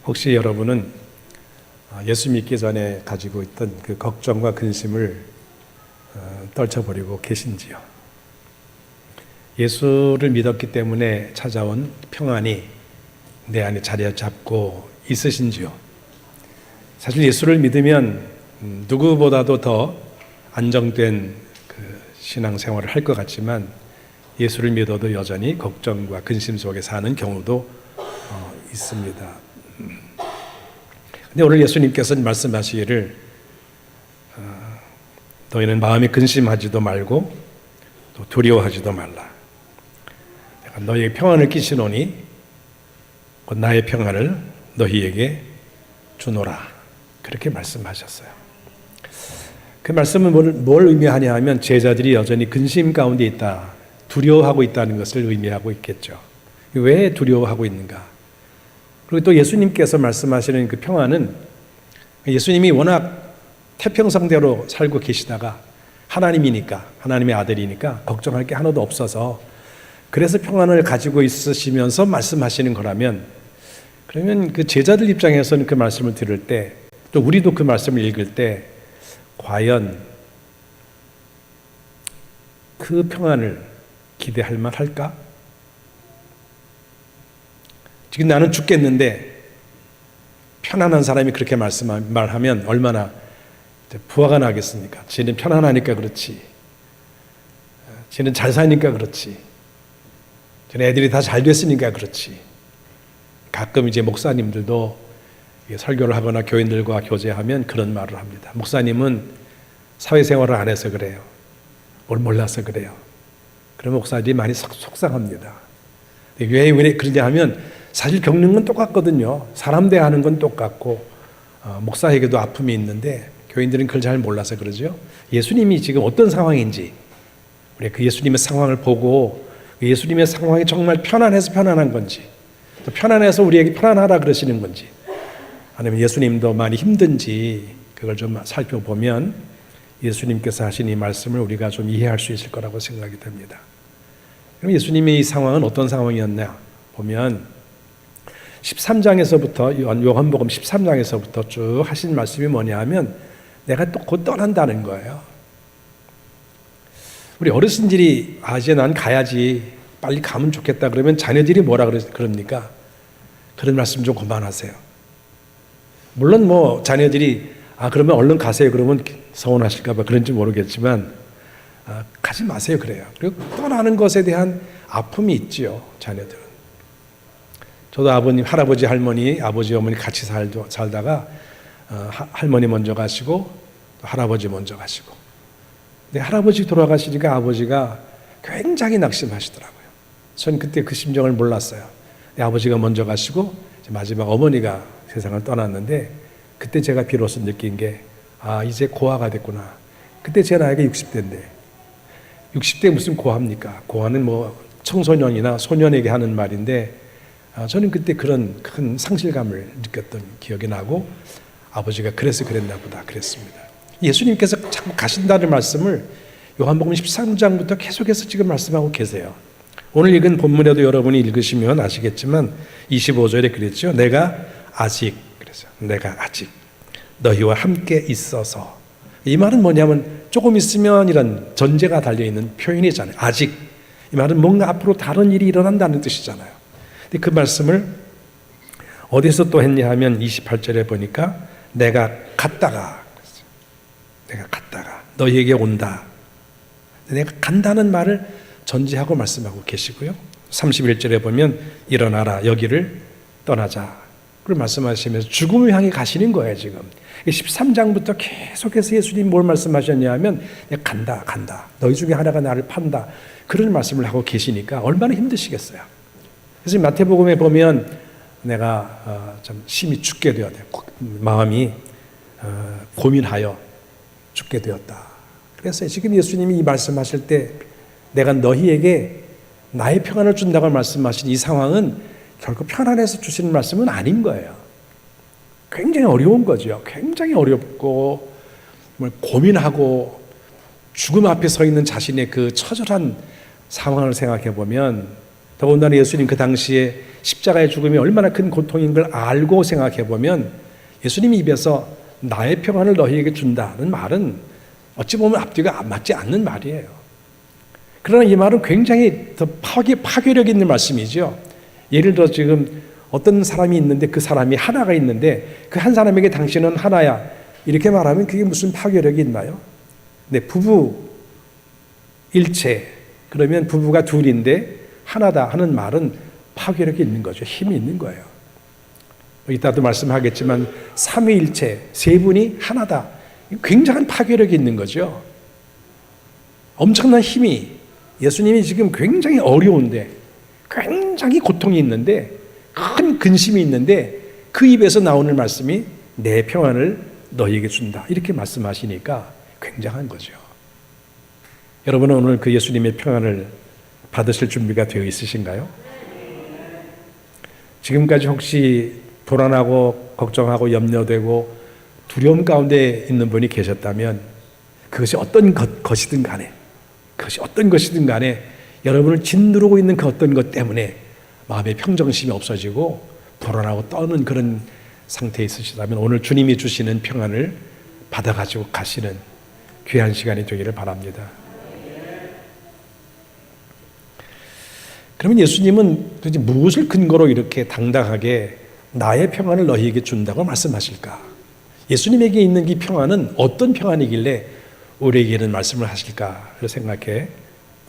혹시 여러분은 예수 믿기 전에 가지고 있던 그 걱정과 근심을 떨쳐버리고 계신지요? 예수를 믿었기 때문에 찾아온 평안이 내 안에 자리 잡고 있으신지요? 사실 예수를 믿으면 누구보다도 더 안정된 그 신앙생활을 할 것 같지만 예수를 믿어도 여전히 걱정과 근심 속에 사는 경우도 있습니다. 근데 오늘 예수님께서 말씀하시기를 너희는 마음이 근심하지도 말고 또 두려워하지도 말라. 내가 너희에게 평안을 끼치노니 곧 나의 평안을 너희에게 주노라. 그렇게 말씀하셨어요. 그 말씀은 뭘 의미하냐 하면 제자들이 여전히 근심 가운데 있다, 두려워하고 있다는 것을 의미하고 있겠죠. 왜 두려워하고 있는가? 그리고 또 예수님께서 말씀하시는 그 평안은 예수님이 워낙 태평성대로 살고 계시다가 하나님이니까, 하나님의 아들이니까 걱정할 게 하나도 없어서 그래서 평안을 가지고 있으시면서 말씀하시는 거라면, 그러면 그 제자들 입장에서는 그 말씀을 들을 때, 또 우리도 그 말씀을 읽을 때 과연 그 평안을 기대할 만할까? 지금 나는 죽겠는데 편안한 사람이 그렇게 말하면 얼마나 부화가 나겠습니까? 쟤는 편안하니까 그렇지, 쟤는 잘 사니까 그렇지, 쟤는 애들이 다 잘 됐으니까 그렇지. 가끔 이제 목사님들도 설교를 하거나 교인들과 교제하면 그런 말을 합니다. 목사님은 사회생활을 안 해서 그래요. 뭘 몰라서 그래요. 그럼 목사들이 많이 속상합니다. 왜 그러냐 하면 사실 겪는 건 똑같거든요. 사람 대하는 건 똑같고 목사에게도 아픔이 있는데 교인들은 그걸 잘 몰라서 그러죠. 예수님이 지금 어떤 상황인지, 우리 그 예수님의 상황을 보고 예수님의 상황이 정말 편안해서 편안한 건지, 또 편안해서 우리에게 편안하라 그러시는 건지, 아니면 예수님도 많이 힘든지, 그걸 좀 살펴보면 예수님께서 하신 이 말씀을 우리가 좀 이해할 수 있을 거라고 생각이 됩니다. 그럼 예수님의 이 상황은 어떤 상황이었냐 보면 13장에서부터, 요한복음 13장에서부터 쭉 하신 말씀이 뭐냐 하면 내가 또 곧 떠난다는 거예요. 우리 어르신들이 이제 난 가야지, 빨리 가면 좋겠다 그러면 자녀들이 뭐라 그럽니까? 그런 말씀 좀 그만하세요. 물론 뭐 자녀들이 그러면 얼른 가세요 그러면 서운하실까 봐 그런지 모르겠지만 가지 마세요 그래요. 그리고 떠나는 것에 대한 아픔이 있지요, 자녀들은. 저도 아버님, 할아버지, 할머니, 아버지, 어머니 같이 살다가 할머니 먼저 가시고 또 할아버지 먼저 가시고, 근데 할아버지 돌아가시니까 아버지가 굉장히 낙심하시더라고요. 전 그때 그 심정을 몰랐어요. 아버지가 먼저 가시고 마지막 어머니가 세상을 떠났는데, 그때 제가 비로소 느낀 게 이제 고아가 됐구나. 그때 제 나이가 60대인데 60대 무슨 고아입니까? 고아는 뭐 청소년이나 소년에게 하는 말인데 저는 그때 그런 큰 상실감을 느꼈던 기억이 나고, 아버지가 그래서 그랬나 보다 그랬습니다. 예수님께서 자꾸 가신다는 말씀을 요한복음 13장부터 계속해서 지금 말씀하고 계세요. 오늘 읽은 본문에도 여러분이 읽으시면 아시겠지만 25절에 그랬죠. 내가 아직 너희와 함께 있어서. 이 말은 뭐냐면 조금 있으면 이런 전제가 달려있는 표현이잖아요. 아직. 이 말은 뭔가 앞으로 다른 일이 일어난다는 뜻이잖아요. 근데 그 말씀을 어디서 또 했냐 하면 28절에 보니까 내가 갔다가 너희에게 온다. 내가 간다는 말을 전제하고 말씀하고 계시고요. 31절에 보면 일어나라, 여기를 떠나자. 그걸 말씀하시면서 죽음을 향해 가시는 거예요, 지금. 13장부터 계속해서 예수님이 뭘 말씀하셨냐 하면 내가 간다. 너희 중에 하나가 나를 판다. 그런 말씀을 하고 계시니까 얼마나 힘드시겠어요. 그래서 마태복음에 보면 내가 좀 심히 죽게 되었다. 마음이 고민하여 죽게 되었다. 그래서 지금 예수님이 이 말씀하실 때 내가 너희에게 나의 평안을 준다고 말씀하신 이 상황은 결코 편안해서 주시는 말씀은 아닌 거예요. 굉장히 어려운 거죠. 굉장히 어렵고 고민하고 죽음 앞에 서 있는 자신의 그 처절한 상황을 생각해 보면 더군다나 예수님 그 당시에 십자가의 죽음이 얼마나 큰 고통인 걸 알고 생각해 보면 예수님 입에서 나의 평안을 너희에게 준다는 말은 어찌 보면 앞뒤가 맞지 않는 말이에요. 그러나 이 말은 굉장히 더 파괴력 있는 말씀이죠. 예를 들어 지금 어떤 사람이 있는데 그 사람이 하나가 있는데 그 한 사람에게 당신은 하나야 이렇게 말하면 그게 무슨 파괴력이 있나요? 네, 부부 일체 그러면 부부가 둘인데 하나다 하는 말은 파괴력이 있는 거죠. 힘이 있는 거예요. 이따도 말씀하겠지만 삼위일체 세 분이 하나다. 굉장한 파괴력이 있는 거죠. 엄청난 힘이 예수님이 지금 굉장히 어려운데 굉장히 고통이 있는데 큰 근심이 있는데 그 입에서 나오는 말씀이 내 평안을 너희에게 준다 이렇게 말씀하시니까 굉장한 거죠. 여러분은 오늘 그 예수님의 평안을 받으실 준비가 되어 있으신가요? 지금까지 혹시 불안하고 걱정하고 염려되고 두려움 가운데 있는 분이 계셨다면 그것이 어떤 것이든 간에 여러분을 짓누르고 있는 그 어떤 것 때문에 마음의 평정심이 없어지고 불안하고 떠는 그런 상태에 있으시다면 오늘 주님이 주시는 평안을 받아가지고 가시는 귀한 시간이 되기를 바랍니다. 그러면 예수님은 도대체 무엇을 근거로 이렇게 당당하게 나의 평안을 너희에게 준다고 말씀하실까? 예수님에게 있는 이 평안은 어떤 평안이길래 우리에게는 말씀을 하실까를 생각해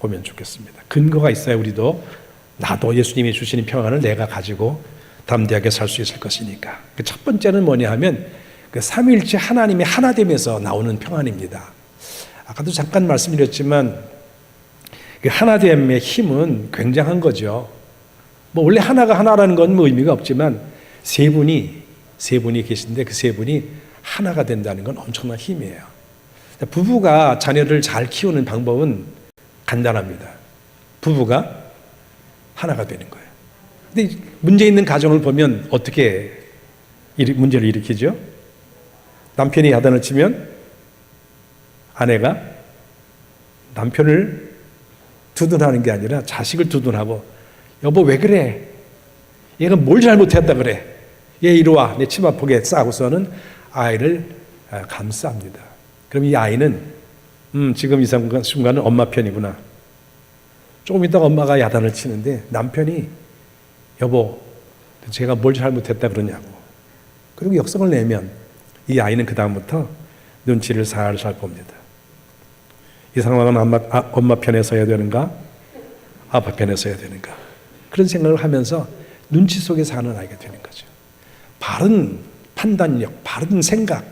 보면 좋겠습니다. 근거가 있어야 우리도 나도 예수님이 주시는 평안을 내가 가지고 담대하게 살 수 있을 것이니까. 그 첫 번째는 뭐냐 하면 그 삼위일체 하나님의 하나됨에서 나오는 평안입니다. 아까도 잠깐 말씀드렸지만 그 하나됨의 힘은 굉장한 거죠. 뭐 원래 하나가 하나라는 건 뭐 의미가 없지만 세 분이 계신데 그 세 분이 하나가 된다는 건 엄청난 힘이에요. 부부가 자녀를 잘 키우는 방법은 간단합니다. 부부가 하나가 되는 거예요. 근데 문제 있는 가정을 보면 어떻게 문제를 일으키죠? 남편이 야단을 치면 아내가 남편을 두둔하는 게 아니라 자식을 두둔하고 여보 왜 그래? 얘가 뭘 잘못했다 그래? 얘 이리 와. 내 치마폭에 싸고서는 아이를 감쌉니다. 그럼 이 아이는 지금 이 순간은 엄마 편이구나. 조금 있다가 엄마가 야단을 치는데 남편이 여보 제가 뭘 잘못했다 그러냐고. 그리고 역성을 내면 이 아이는 그 다음부터 눈치를 살살 봅니다. 이 상황은 엄마 편에 서야 되는가? 아빠 편에 서야 되는가? 그런 생각을 하면서 눈치 속에 사는 아이가 되는 거죠. 바른 판단력, 바른 생각,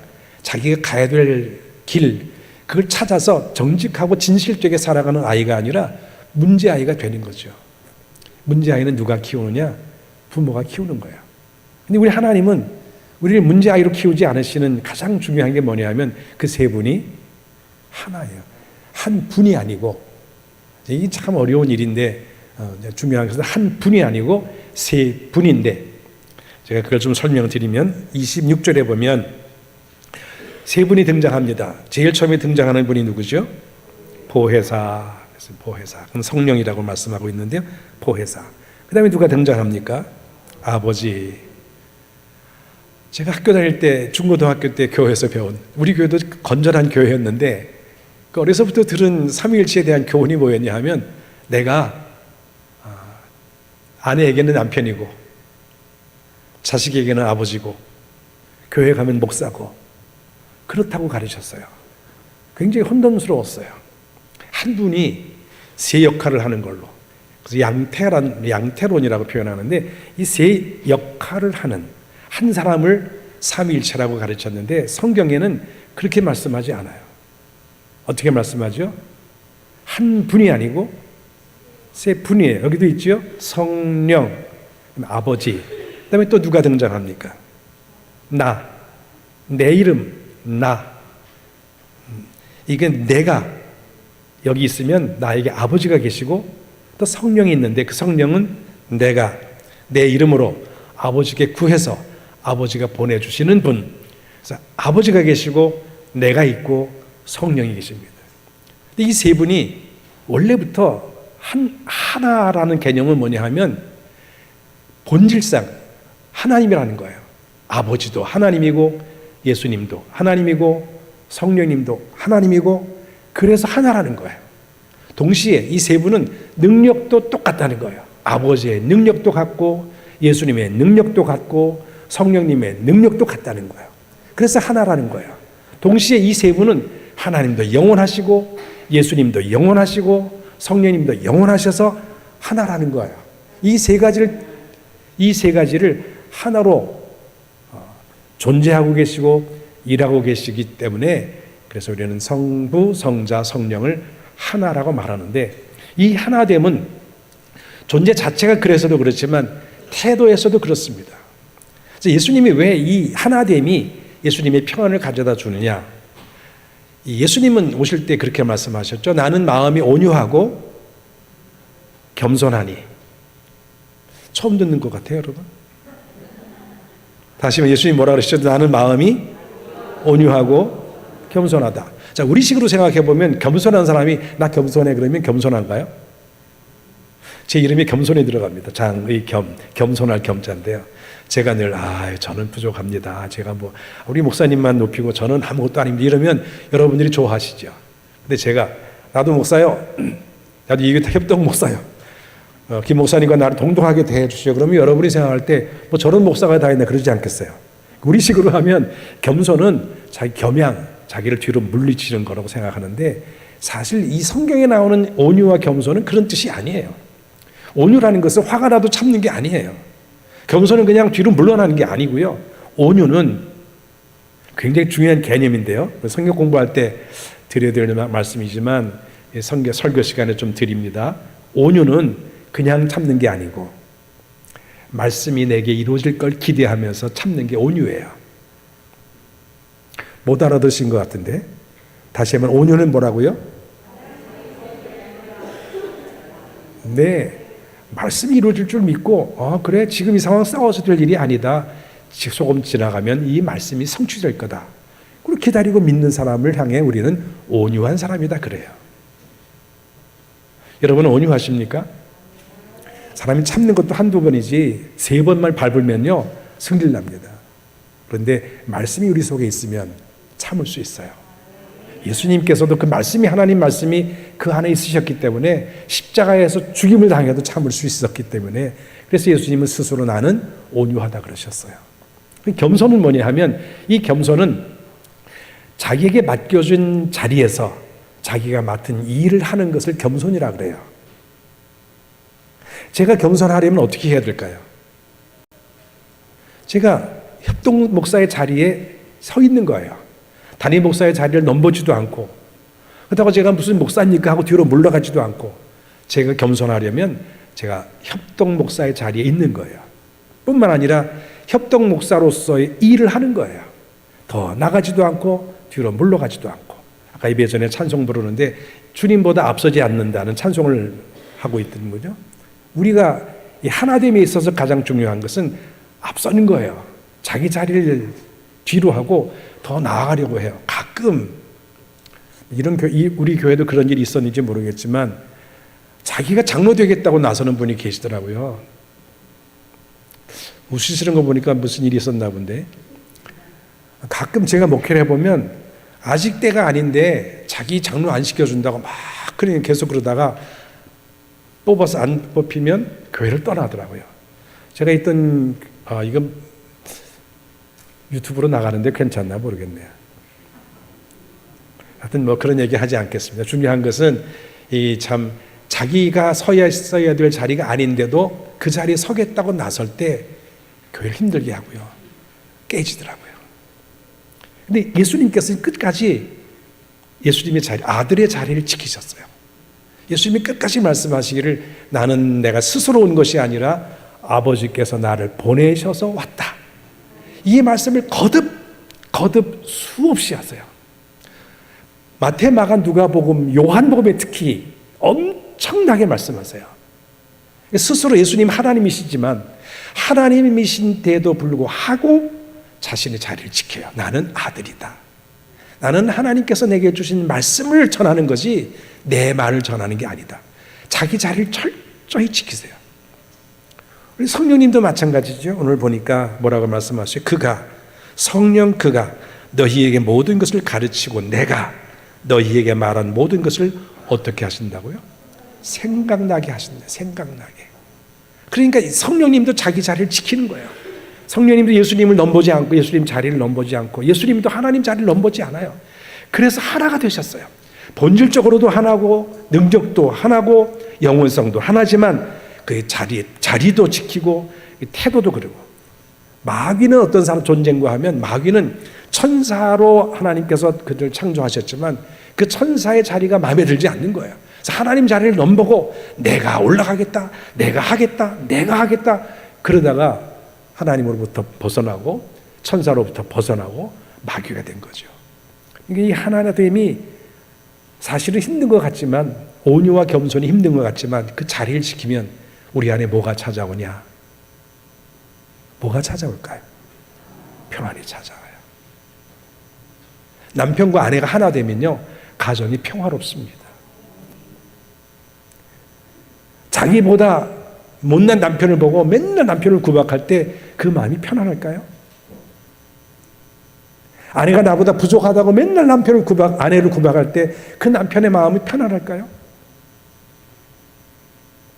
자기가 가야 될 길, 그걸 찾아서 정직하고 진실되게 살아가는 아이가 아니라 문제아이가 되는 거죠. 문제아이는 누가 키우느냐? 부모가 키우는 거예요. 근데 우리 하나님은 우리를 문제아이로 키우지 않으시는 가장 중요한 게 뭐냐 하면 그 세 분이 하나예요. 한 분이 아니고, 이게 참 어려운 일인데 중요한 것은 한 분이 아니고 세 분인데, 제가 그걸 좀 설명드리면 26절에 보면 세 분이 등장합니다. 제일 처음에 등장하는 분이 누구죠? 보혜사. 보혜사. 그럼 성령이라고 말씀하고 있는데요. 보혜사. 그 다음에 누가 등장합니까? 아버지. 제가 학교 다닐 때, 중고등학교 때 교회에서 배운, 우리 교회도 건전한 교회였는데 그 어려서부터 들은 삼위일체에 대한 교훈이 뭐였냐 하면 내가 아내에게는 남편이고 자식에게는 아버지고 교회 가면 목사고 그렇다고 가르쳤어요. 굉장히 혼돈스러웠어요. 한 분이 세 역할을 하는 걸로. 그래서 양태론이라고 표현하는데 이 세 역할을 하는 한 사람을 삼위일체라고 가르쳤는데 성경에는 그렇게 말씀하지 않아요. 어떻게 말씀하죠? 한 분이 아니고 세 분이에요. 여기도 있죠. 성령, 아버지. 그다음에 또 누가 등장합니까? 나, 내 이름, 나. 이게 내가 여기 있으면 나에게 아버지가 계시고 또 성령이 있는데 그 성령은 내가 내 이름으로 아버지께 구해서 아버지가 보내주시는 분. 그래서 아버지가 계시고 내가 있고 성령이 계십니다. 이 세 분이 원래부터 하나라는 개념은 뭐냐 하면 본질상 하나님이라는 거예요. 아버지도 하나님이고 예수님도 하나님이고 성령님도 하나님이고 그래서 하나라는 거예요. 동시에 이 세 분은 능력도 똑같다는 거예요. 아버지의 능력도 같고 예수님의 능력도 같고 성령님의 능력도 같다는 거예요. 그래서 하나라는 거예요. 동시에 이 세 분은 하나님도 영원하시고 예수님도 영원하시고 성령님도 영원하셔서 하나라는 거예요. 이 세 가지를 하나로 존재하고 계시고 일하고 계시기 때문에 그래서 우리는 성부, 성자, 성령을 하나라고 말하는데 이 하나됨은 존재 자체가 그래서도 그렇지만 태도에서도 그렇습니다. 그래서 예수님이 왜 이 하나됨이 예수님의 평안을 가져다 주느냐? 예수님은 오실 때 그렇게 말씀하셨죠. 나는 마음이 온유하고 겸손하니. 처음 듣는 것 같아요, 여러분. 다시 한번 예수님이 뭐라 그러셨죠? 나는 마음이 온유하고 겸손하다. 자, 우리식으로 생각해 보면 겸손한 사람이 나 겸손해 그러면 겸손한가요? 제 이름이 겸손에 들어갑니다. 장의 겸손할 겸자인데요. 제가 늘 저는 부족합니다. 제가 우리 목사님만 높이고 저는 아무것도 아닙니다. 이러면 여러분들이 좋아하시죠. 근데 나도 목사요. 나도 이게 협동 목사요. 김 목사님과 나를 동등하게 대해주시죠. 그러면 여러분이 생각할 때 저런 목사가 다 있나 그러지 않겠어요. 우리식으로 하면 겸손은 자기 겸양, 자기를 뒤로 물리치는 거라고 생각하는데 사실 이 성경에 나오는 온유와 겸손은 그런 뜻이 아니에요. 온유라는 것은 화가 나도 참는 게 아니에요. 겸손은 그냥 뒤로 물러나는 게 아니고요. 온유는 굉장히 중요한 개념인데요. 성경 공부할 때 드려야 될 말씀이지만 설교 시간에 좀 드립니다. 온유는 그냥 참는 게 아니고 말씀이 내게 이루어질 걸 기대하면서 참는 게 온유예요. 못 알아들으신 것 같은데 다시 한번 온유는 뭐라고요? 네, 말씀이 이루어질 줄 믿고 그래 지금 이 상황 싸워서 될 일이 아니다. 조금 지나가면 이 말씀이 성취될 거다. 그리고 기다리고 믿는 사람을 향해 우리는 온유한 사람이다 그래요. 여러분은 온유하십니까? 사람이 참는 것도 한두 번이지 3번만 밟으면요 승질 납니다. 그런데 말씀이 우리 속에 있으면 참을 수 있어요. 예수님께서도 그 말씀이 하나님 말씀이 그 안에 있으셨기 때문에 십자가에서 죽임을 당해도 참을 수 있었기 때문에 그래서 예수님은 스스로 나는 온유하다 그러셨어요. 겸손은 뭐냐 하면 이 겸손은 자기에게 맡겨준 자리에서 자기가 맡은 일을 하는 것을 겸손이라 그래요. 제가 겸손하려면 어떻게 해야 될까요? 제가 협동 목사의 자리에 서 있는 거예요. 담임 목사의 자리를 넘보지도 않고 그렇다고 제가 무슨 목사니까 하고 뒤로 물러가지도 않고 제가 겸손하려면 제가 협동 목사의 자리에 있는 거예요. 뿐만 아니라 협동 목사로서의 일을 하는 거예요. 더 나가지도 않고 뒤로 물러가지도 않고 아까 예배 전에 찬송 부르는데 주님보다 앞서지 않는다는 찬송을 하고 있던 거죠. 우리가 이 하나됨에 있어서 가장 중요한 것은 앞서는 거예요. 자기 자리를 뒤로 하고 더 나아가려고 해요. 가끔 우리 교회도 그런 일이 있었는지 모르겠지만 자기가 장로 되겠다고 나서는 분이 계시더라고요. 웃으시는 거 보니까 무슨 일이 있었나 본데 가끔 제가 목회를 해보면 아직 때가 아닌데 자기 장로 안 시켜준다고 막 그냥 계속 그러다가 뽑아서 안 뽑히면 교회를 떠나더라고요. 제가 이건 유튜브로 나가는데 괜찮나 모르겠네요. 하여튼 그런 얘기 하지 않겠습니다. 중요한 것은 자기가 서야 될 자리가 아닌데도 그 자리에 서겠다고 나설 때 교회를 힘들게 하고요. 깨지더라고요. 근데 예수님께서는 끝까지 예수님의 자리, 아들의 자리를 지키셨어요. 예수님이 끝까지 말씀하시기를 나는 내가 스스로 온 것이 아니라 아버지께서 나를 보내셔서 왔다. 이 말씀을 거듭 수없이 하세요. 마태, 마가, 누가복음, 요한복음에 특히 엄청나게 말씀하세요. 스스로 예수님 하나님이시지만 하나님이신데도 불구하고 자신의 자리를 지켜요. 나는 아들이다. 나는 하나님께서 내게 주신 말씀을 전하는 것이 내 말을 전하는 게 아니다. 자기 자리를 철저히 지키세요. 우리 성령님도 마찬가지죠. 오늘 보니까 뭐라고 말씀하세요? 성령 그가 너희에게 모든 것을 가르치고 내가 너희에게 말한 모든 것을 어떻게 하신다고요? 생각나게 하신다. 생각나게. 그러니까 성령님도 자기 자리를 지키는 거예요. 성령님도 예수님을 넘보지 않고 예수님 자리를 넘보지 않고 예수님도 하나님 자리를 넘보지 않아요. 그래서 하나가 되셨어요. 본질적으로도 하나고 능력도 하나고 영원성도 하나지만 그 자리도 지키고 태도도 그러고. 마귀는 어떤 사람 존재인가 하면 마귀는 천사로 하나님께서 그들을 창조하셨지만 그 천사의 자리가 마음에 들지 않는 거예요. 그래서 하나님 자리를 넘보고 내가 올라가겠다, 내가 하겠다 그러다가 하나님으로부터 벗어나고 천사로부터 벗어나고 마귀가 된 거죠. 이 하나됨이 사실은 힘든 것 같지만 온유와 겸손이 힘든 것 같지만 그 자리를 지키면 우리 안에 뭐가 찾아오냐? 뭐가 찾아올까요? 평안이 찾아와요. 남편과 아내가 하나 되면요 가정이 평화롭습니다. 자기보다 못난 남편을 보고 맨날 남편을 구박할 때 그 마음이 편안할까요? 아내가 나보다 부족하다고 맨날 아내를 구박할 때 그 남편의 마음이 편안할까요?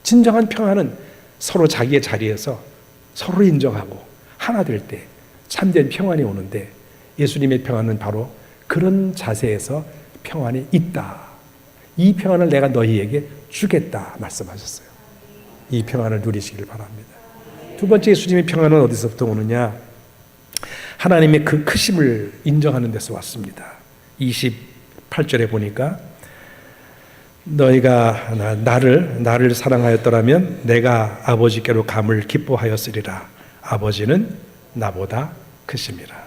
진정한 평안은 서로 자기의 자리에서 서로 인정하고 하나 될 때 참된 평안이 오는데 예수님의 평안은 바로 그런 자세에서 평안이 있다. 이 평안을 내가 너희에게 주겠다 말씀하셨어요. 이 평안을 누리시길 바랍니다. 두 번째 예수님의 평안은 어디서부터 오느냐? 하나님의 그 크심을 인정하는 데서 왔습니다. 28절에 보니까 너희가 나를 사랑하였더라면 내가 아버지께로 감을 기뻐하였으리라. 아버지는 나보다 크심이라.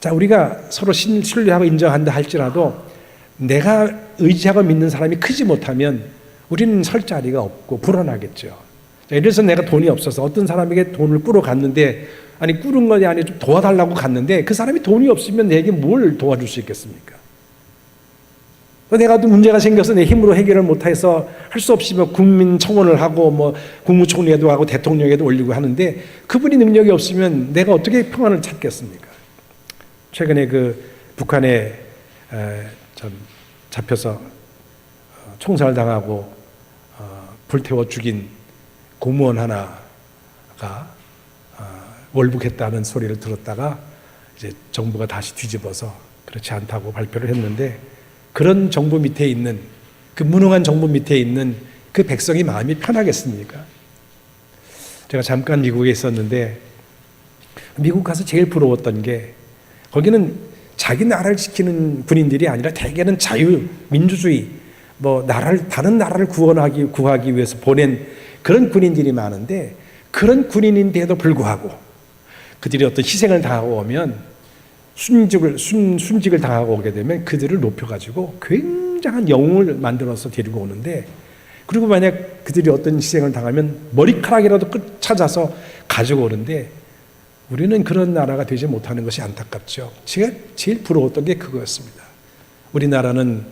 자, 우리가 서로 신뢰하고 인정한다 할지라도 내가 의지하고 믿는 사람이 크지 못하면 우리는 설 자리가 없고 불안하겠죠. 예를 들어서 내가 돈이 없어서 어떤 사람에게 돈을 꾸러 갔는데 아니 꾸른 것이 아니라 좀 도와달라고 갔는데 그 사람이 돈이 없으면 내게 뭘 도와줄 수 있겠습니까? 내가 또 문제가 생겨서 내 힘으로 해결을 못해서 할 수 없이 국민 청원을 하고 국무총리에도 하고 대통령에도 올리고 하는데 그분이 능력이 없으면 내가 어떻게 평안을 찾겠습니까? 최근에 그 북한에 잡혀서 총살당하고 불태워 죽인 공무원 하나가 월북했다는 소리를 들었다가 이제 정부가 다시 뒤집어서 그렇지 않다고 발표를 했는데 그런 정부 밑에 있는 그 무능한 정부 밑에 있는 그 백성이 마음이 편하겠습니까? 제가 잠깐 미국에 있었는데 미국 가서 제일 부러웠던 게 거기는 자기 나라를 지키는 군인들이 아니라 대개는 자유, 민주주의, 다른 나라를 구하기 위해서 보낸 그런 군인들이 많은데 그런 군인인데도 불구하고 그들이 어떤 희생을 당하고 오면 순직을 당하고 오게 되면 그들을 높여가지고 굉장한 영웅을 만들어서 데리고 오는데 그리고 만약 그들이 어떤 희생을 당하면 머리카락이라도 찾아서 가지고 오는데 우리는 그런 나라가 되지 못하는 것이 안타깝죠. 제가 제일 부러웠던 게 그거였습니다. 우리나라는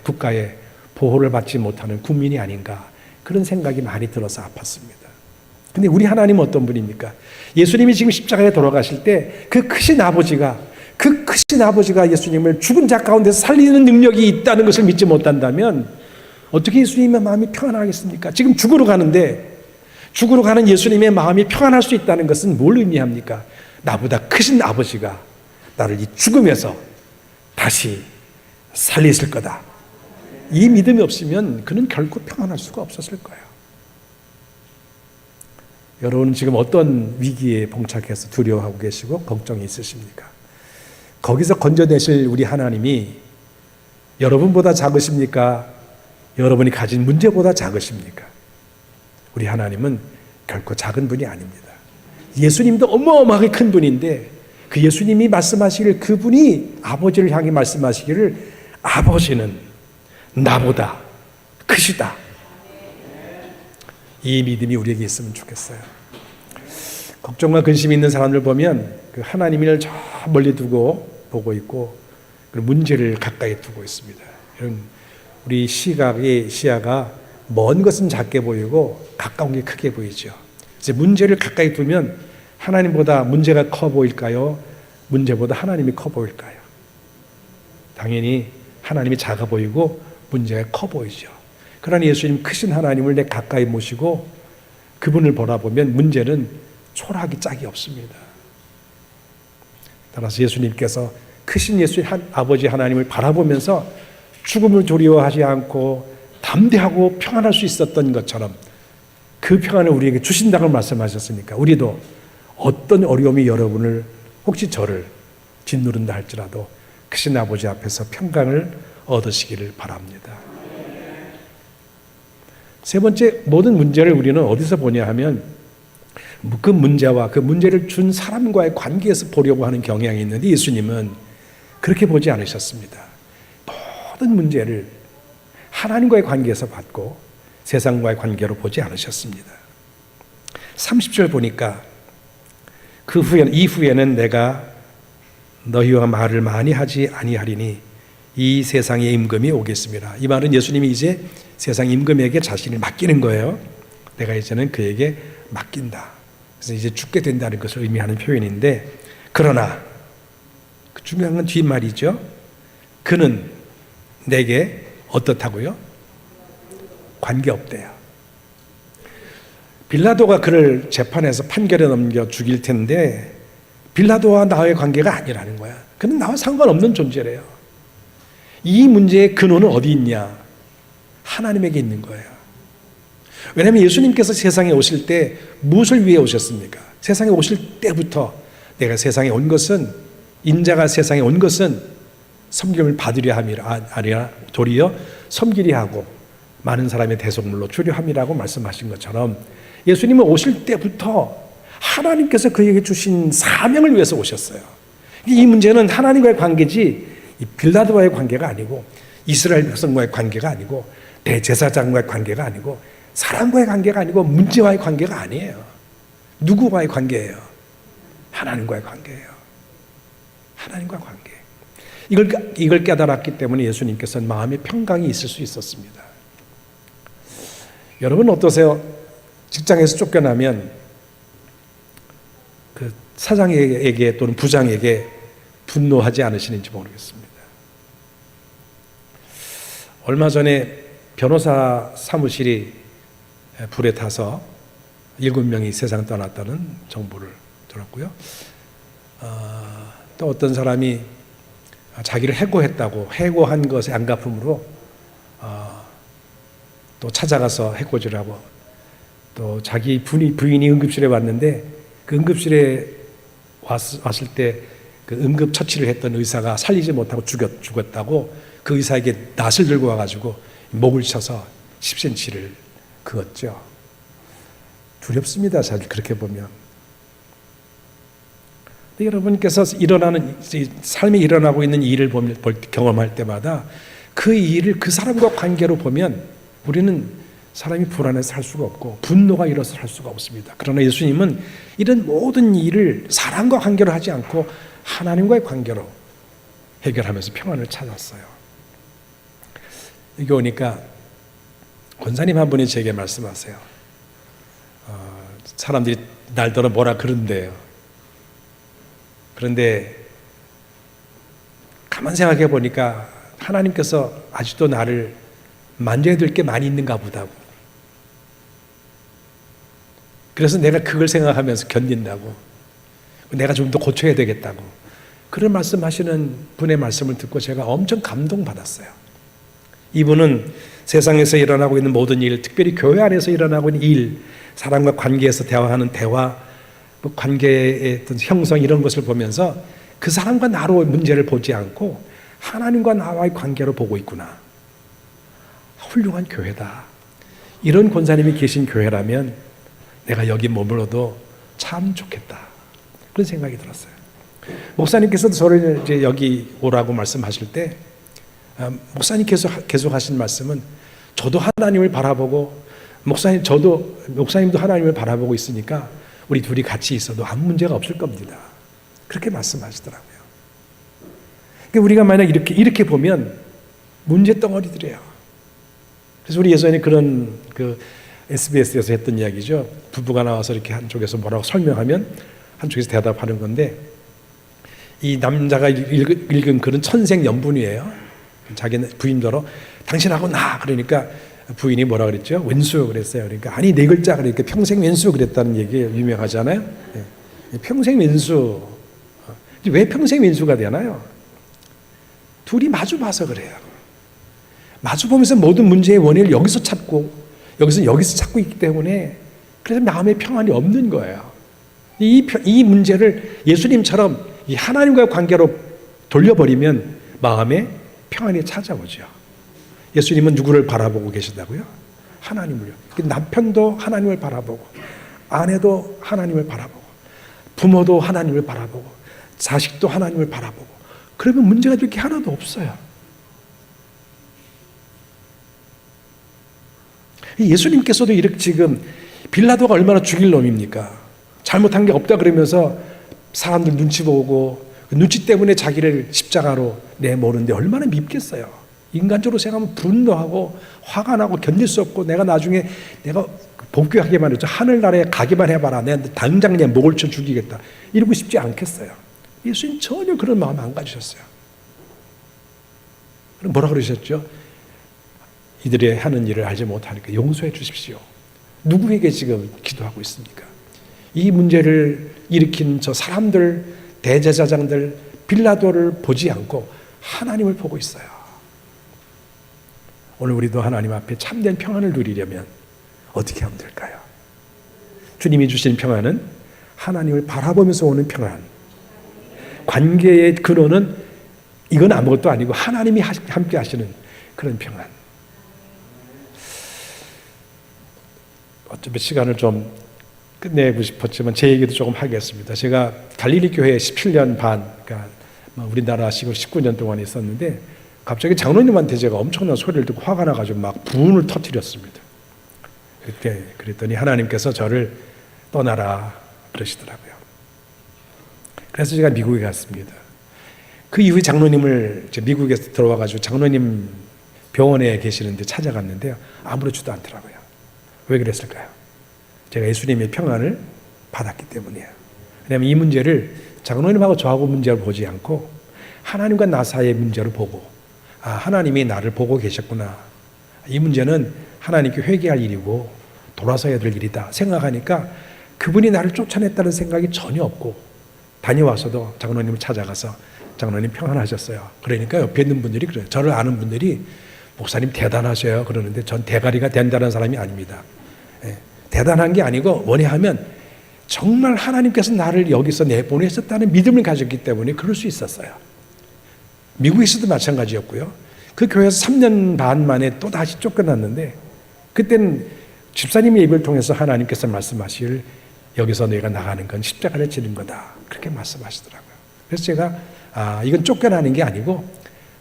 국가의 보호를 받지 못하는 국민이 아닌가 그런 생각이 많이 들어서 아팠습니다. 근데 우리 하나님은 어떤 분입니까? 예수님이 지금 십자가에 돌아가실 때 그 크신 아버지가 예수님을 죽은 자 가운데서 살리는 능력이 있다는 것을 믿지 못한다면 어떻게 예수님의 마음이 평안하겠습니까? 지금 죽으러 가는 예수님의 마음이 평안할 수 있다는 것은 뭘 의미합니까? 나보다 크신 아버지가 나를 이 죽음에서 다시 살리실 거다. 이 믿음이 없으면 그는 결코 평안할 수가 없었을 거예요. 여러분은 지금 어떤 위기에 봉착해서 두려워하고 계시고 걱정이 있으십니까? 거기서 건져내실 우리 하나님이 여러분보다 작으십니까? 여러분이 가진 문제보다 작으십니까? 우리 하나님은 결코 작은 분이 아닙니다. 예수님도 어마어마하게 큰 분인데 그 예수님이 말씀하시기를 그분이 아버지를 향해 말씀하시기를 아버지는 나보다 크시다. 이 믿음이 우리에게 있으면 좋겠어요. 걱정과 근심이 있는 사람들 보면 그 하나님을 저 멀리 두고 보고 있고 문제를 가까이 두고 있습니다. 이런 우리 시각의 시야가 먼 것은 작게 보이고 가까운 게 크게 보이죠. 이제 문제를 가까이 두면 하나님보다 문제가 커 보일까요? 문제보다 하나님이 커 보일까요? 당연히 하나님이 작아 보이고 문제가 커 보이죠. 그러나 예수님 크신 하나님을 내 가까이 모시고 그분을 바라보면 문제는 초라하기 짝이 없습니다. 따라서 예수님께서 크신 예수의 아버지 하나님을 바라보면서 죽음을 두려워하지 않고 담대하고 평안할 수 있었던 것처럼 그 평안을 우리에게 주신다고 말씀하셨으니까 우리도 어떤 어려움이 여러분을 혹시 저를 짓누른다 할지라도 크신 아버지 앞에서 평강을 얻으시기를 바랍니다. 세 번째, 모든 문제를 우리는 어디서 보냐 하면 그 문제와 그 문제를 준 사람과의 관계에서 보려고 하는 경향이 있는데 예수님은 그렇게 보지 않으셨습니다. 모든 문제를 하나님과의 관계에서 받고 세상과의 관계로 보지 않으셨습니다. 30절 보니까 이후에는 내가 너희와 말을 많이 하지 아니하리니 이 세상의 임금이 오겠습니다. 이 말은 예수님이 이제 세상 임금에게 자신을 맡기는 거예요. 내가 이제는 그에게 맡긴다. 그래서 이제 죽게 된다는 것을 의미하는 표현인데, 그러나 중요한 건 뒷말이죠. 그는 내게 어떻다고요? 관계없대요. 빌라도가 그를 재판에서 판결에 넘겨 죽일 텐데 빌라도와 나의 관계가 아니라는 거야. 그는 나와 상관없는 존재래요. 이 문제의 근원은 어디 있냐? 하나님에게 있는 거예요. 왜냐하면 예수님께서 세상에 오실 때 무엇을 위해 오셨습니까? 세상에 오실 때부터 내가 세상에 온 것은, 인자가 세상에 온 것은 섬김을 받으려 함이라 아니라 도리어 섬기려 하고 많은 사람의 대속물로 주려 함이라고 말씀하신 것처럼 예수님은 오실 때부터 하나님께서 그에게 주신 사명을 위해서 오셨어요. 이 문제는 하나님과의 관계지 빌라도와의 관계가 아니고 이스라엘 백성과의 관계가 아니고 대제사장과의 관계가 아니고 사람과의 관계가 아니고 문제와의 관계가 아니에요. 누구와의 관계예요? 하나님과의 관계예요. 하나님과 관계. 이걸 깨달았기 때문에 예수님께서는 마음의 평강이 있을 수 있었습니다. 여러분 어떠세요? 직장에서 쫓겨나면 그 사장에게 또는 부장에게 분노하지 않으시는지 모르겠습니다. 얼마 전에 변호사 사무실이 불에 타서 7명이 세상 떠났다는 정보를 들었고요. 또 어떤 사람이 자기를 해고했다고, 해고한 것의 안갚음으로 또 찾아가서 해코지를 하고, 또 자기 부인이 응급실에 왔는데 그 응급실에 왔을 때 그 응급 처치를 했던 의사가 살리지 못하고 죽었다고 그 의사에게 낫을 들고 와가지고 목을 쳐서 10cm를 그었죠. 두렵습니다, 사실 그렇게 보면. 여러분께서 삶에 일어나고 있는 일을 경험할 때마다 그 일을 그 사람과 관계로 보면 우리는 사람이 불안해서 살 수가 없고 분노가 일어서 살 수가 없습니다. 그러나 예수님은 이런 모든 일을 사람과 관계로 하지 않고 하나님과의 관계로 해결하면서 평안을 찾았어요. 여기 오니까 권사님 한 분이 제게 말씀하세요. 사람들이 날더러 뭐라 그런대요. 그런데 가만 생각해 보니까 하나님께서 아직도 나를 만져야 될 게 많이 있는가 보다고. 그래서 내가 그걸 생각하면서 견딘다고. 내가 좀 더 고쳐야 되겠다고. 그런 말씀하시는 분의 말씀을 듣고 제가 엄청 감동받았어요. 이분은 세상에서 일어나고 있는 모든 일, 특별히 교회 안에서 일어나고 있는 일, 사람과 관계에서 대화하는 대화, 관계의 어떤 형성 이런 것을 보면서 그 사람과 나로 문제를 보지 않고 하나님과 나와의 관계로 보고 있구나. 훌륭한 교회다. 이런 권사님이 계신 교회라면 내가 여기 머물러도 참 좋겠다. 그런 생각이 들었어요. 목사님께서도 저를 이제 여기 오라고 말씀하실 때 목사님께서 계속 하신 말씀은 저도 하나님을 바라보고 목사님도 하나님을 바라보고 있으니까 우리 둘이 같이 있어도 아무 문제가 없을 겁니다. 그렇게 말씀하시더라고요. 그러니까 우리가 만약 이렇게 보면 문제 덩어리들이에요. 그래서 우리 예전에 그런 SBS에서 했던 이야기죠. 부부가 나와서 이렇게 한쪽에서 뭐라고 설명하면 한쪽에서 대답하는 건데, 이 남자가 읽은 글은 천생연분이에요. 자기 부인더러 당신하고 나 그러니까 부인이 뭐라 그랬죠? 왼수 그랬어요. 그러니까 아니 네 글자 그러니까 평생 왼수 그랬다는 얘기 유명하잖아요. 네. 평생 왼수. 왜 평생 왼수가 되나요? 둘이 마주 봐서 그래요. 마주 보면서 모든 문제의 원인을 여기서 찾고 여기서 찾고 있기 때문에 그래서 마음의 평안이 없는 거예요. 이 문제를 예수님처럼 이 하나님과의 관계로 돌려버리면 마음에 평안이 찾아오죠. 예수님은 누구를 바라보고 계신다고요? 하나님을요. 남편도 하나님을 바라보고, 아내도 하나님을 바라보고, 부모도 하나님을 바라보고, 자식도 하나님을 바라보고, 그러면 문제가 될 게 하나도 없어요. 예수님께서도 이렇게 지금 빌라도가 얼마나 죽일 놈입니까? 잘못한 게 없다 그러면서 사람들 눈치 보고 그 눈치 때문에 자기를 십자가로 내모는데 얼마나 밉겠어요. 인간적으로 생각하면 분노하고 화가 나고 견딜 수 없고 내가 나중에 내가 복귀하기만 해도 하늘나라에 가기만 해봐라. 내가 당장 내 목을 쳐 죽이겠다. 이러고 싶지 않겠어요. 예수님 전혀 그런 마음 안 가지셨어요. 그럼 뭐라 그러셨죠? 이들이 하는 일을 알지 못하니까 용서해 주십시오. 누구에게 지금 기도하고 있습니까? 이 문제를 일으킨 저 사람들, 대제사장들, 빌라도를 보지 않고 하나님을 보고 있어요. 오늘 우리도 하나님 앞에 참된 평안을 누리려면 어떻게 하면 될까요? 주님이 주신 평안은 하나님을 바라보면서 오는 평안. 관계의 근원은 이건 아무것도 아니고 하나님이 함께 하시는 그런 평안. 어차피 시간을 좀 끝내고 싶었지만 제 얘기도 조금 하겠습니다. 제가 갈릴리 교회에 17년 반, 그러니까 우리나라 식으로 19년 동안 있었는데 갑자기 장로님한테 제가 엄청난 소리를 듣고 화가 나가지고 막 분을 터뜨렸습니다. 그랬더니 하나님께서 저를 떠나라 그러시더라고요. 그래서 제가 미국에 갔습니다. 그 이후에 장로님을 미국에서 들어와가지고 장로님 병원에 계시는데 찾아갔는데요. 아무렇지도 않더라고요. 왜 그랬을까요? 제가 예수님의 평안을 받았기 때문이에요. 왜냐하면 이 문제를 장로님하고 저하고 문제를 보지 않고 하나님과 나 사이의 문제로 보고, 아, 하나님이 나를 보고 계셨구나. 이 문제는 하나님께 회개할 일이고 돌아서야 될 일이다 생각하니까 그분이 나를 쫓아냈다는 생각이 전혀 없고, 다녀와서도 장로님을 찾아가서 장로님 평안하셨어요. 그러니까 옆에 있는 분들이 그래요. 저를 아는 분들이 목사님 대단하셔요 그러는데 전 대가리가 된다는 사람이 아닙니다. 대단한 게 아니고 원해하면 정말 하나님께서 나를 여기서 내보내셨다는 믿음을 가졌기 때문에 그럴 수 있었어요. 미국에서도 마찬가지였고요. 그 교회에서 3년 반 만에 또 다시 쫓겨났는데 그때는 집사님의 입을 통해서 하나님께서 말씀하실 여기서 너희가 나가는 건 십자가를 지는 거다. 그렇게 말씀하시더라고요. 그래서 제가 이건 쫓겨나는 게 아니고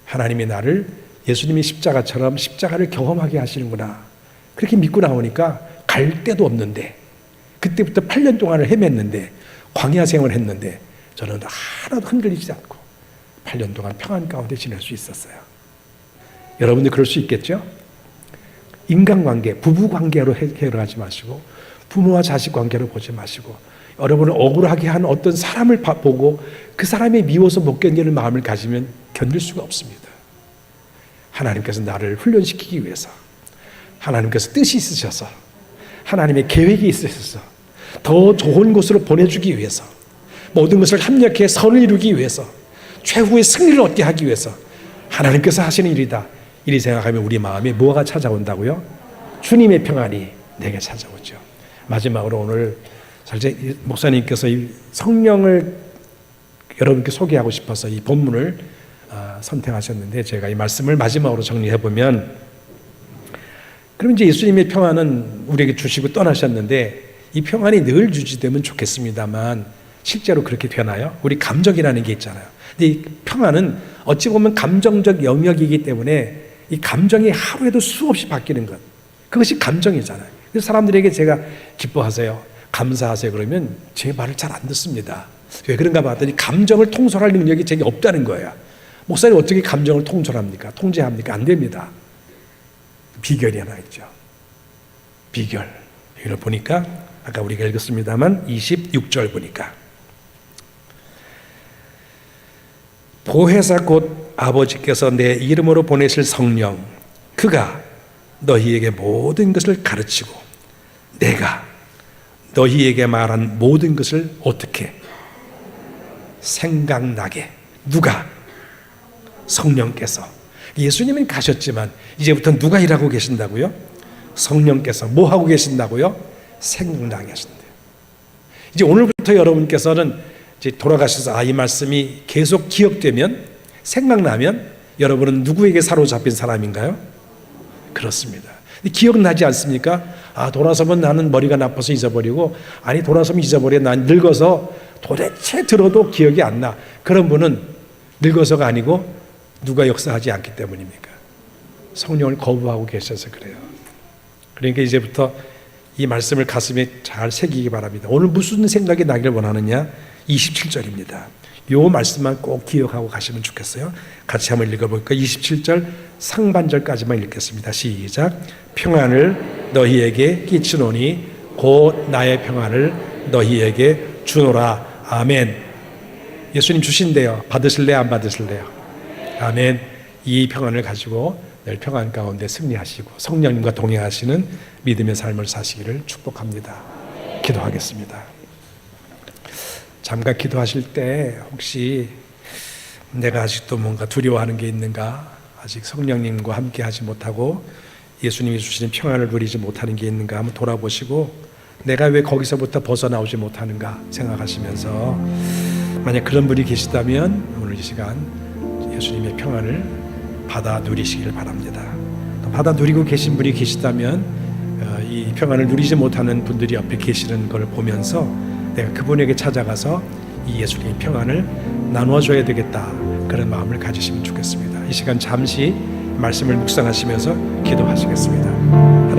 하나님이 나를 예수님이 십자가처럼 십자가를 경험하게 하시는구나. 그렇게 믿고 나오니까 갈 데도 없는데 그때부터 8년 동안을 헤맸는데 광야 생활을 했는데 저는 하나도 흔들리지 않고 8년 동안 평안 가운데 지낼 수 있었어요. 여러분들 그럴 수 있겠죠? 인간관계, 부부관계로 해결하지 마시고 부모와 자식 관계로 보지 마시고 여러분을 억울하게 한 어떤 사람을 보고 그 사람이 미워서 못 견디는 마음을 가지면 견딜 수가 없습니다. 하나님께서 나를 훈련시키기 위해서 하나님께서 뜻이 있으셔서 하나님의 계획이 있으셔서 더 좋은 곳으로 보내주기 위해서 모든 것을 합력해 선을 이루기 위해서 최후의 승리를 얻게 하기 위해서 하나님께서 하시는 일이다. 이리 생각하면 우리 마음에 뭐가 찾아온다고요? 주님의 평안이 내게 찾아오죠. 마지막으로 오늘 사실 목사님께서 이 성령을 여러분께 소개하고 싶어서 이 본문을 선택하셨는데 제가 이 말씀을 마지막으로 정리해 보면 그럼 이제 예수님의 평안은 우리에게 주시고 떠나셨는데 이 평안이 늘 유지되면 좋겠습니다만 실제로 그렇게 되나요? 우리 감정이라는 게 있잖아요. 근데 이 평안은 어찌 보면 감정적 영역이기 때문에 이 감정이 하루에도 수없이 바뀌는 것, 그것이 감정이잖아요. 그래서 사람들에게 제가 기뻐하세요, 감사하세요 그러면 제 말을 잘 안 듣습니다. 왜 그런가 봤더니 감정을 통솔할 능력이 제게 없다는 거예요. 목사님 어떻게 감정을 통솔합니까? 통제합니까? 안 됩니다. 비결이 하나 있죠. 비결. 이걸 보니까 아까 우리가 읽었습니다만 26절 보니까 보혜사 곧 아버지께서 내 이름으로 보내실 성령 그가 너희에게 모든 것을 가르치고 내가 너희에게 말한 모든 것을 어떻게 생각나게. 누가? 성령께서. 예수님은 가셨지만 이제부터 누가 일하고 계신다고요? 성령께서. 뭐 하고 계신다고요? 생각나게 하신대요. 이제 오늘부터 여러분께서는 이제 돌아가셔서 이 말씀이 계속 기억되면, 생각나면 여러분은 누구에게 사로잡힌 사람인가요? 그렇습니다. 근데 기억나지 않습니까? 돌아서면 나는 머리가 나빠서 잊어버리고, 아니 돌아서면 잊어버려. 난 늙어서 도대체 들어도 기억이 안 나. 그런 분은 늙어서가 아니고 누가 역사하지 않기 때문입니까? 성령을 거부하고 계셔서 그래요. 그러니까 이제부터 이 말씀을 가슴에 잘 새기기 바랍니다. 오늘 무슨 생각이 나길 원하느냐? 27절입니다. 요 말씀만 꼭 기억하고 가시면 좋겠어요. 같이 한번 읽어볼까요? 27절 상반절까지만 읽겠습니다. 시작. 평안을 너희에게 끼치노니 곧 나의 평안을 너희에게 주노라. 아멘. 예수님 주신대요. 받으실래요? 안 받으실래요? 아멘. 이 평안을 가지고 늘 평안 가운데 승리하시고 성령님과 동행하시는 믿음의 삶을 사시기를 축복합니다. 기도하겠습니다. 잠깐 기도하실 때 혹시 내가 아직도 뭔가 두려워하는 게 있는가, 아직 성령님과 함께 하지 못하고 예수님이 주시는 평안을 누리지 못하는 게 있는가 한번 돌아보시고 내가 왜 거기서부터 벗어나오지 못하는가 생각하시면서 만약 그런 분이 계시다면 오늘 이 시간 예수님의 평안을 받아 누리시길 바랍니다. 또 받아 누리고 계신 분이 계시다면 이 평안을 누리지 못하는 분들이 옆에 계시는 걸 보면서 내가 그분에게 찾아가서 이 예수님의 평안을 나누어줘야 되겠다, 그런 마음을 가지시면 좋겠습니다. 이 시간 잠시 말씀을 묵상하시면서 기도하시겠습니다.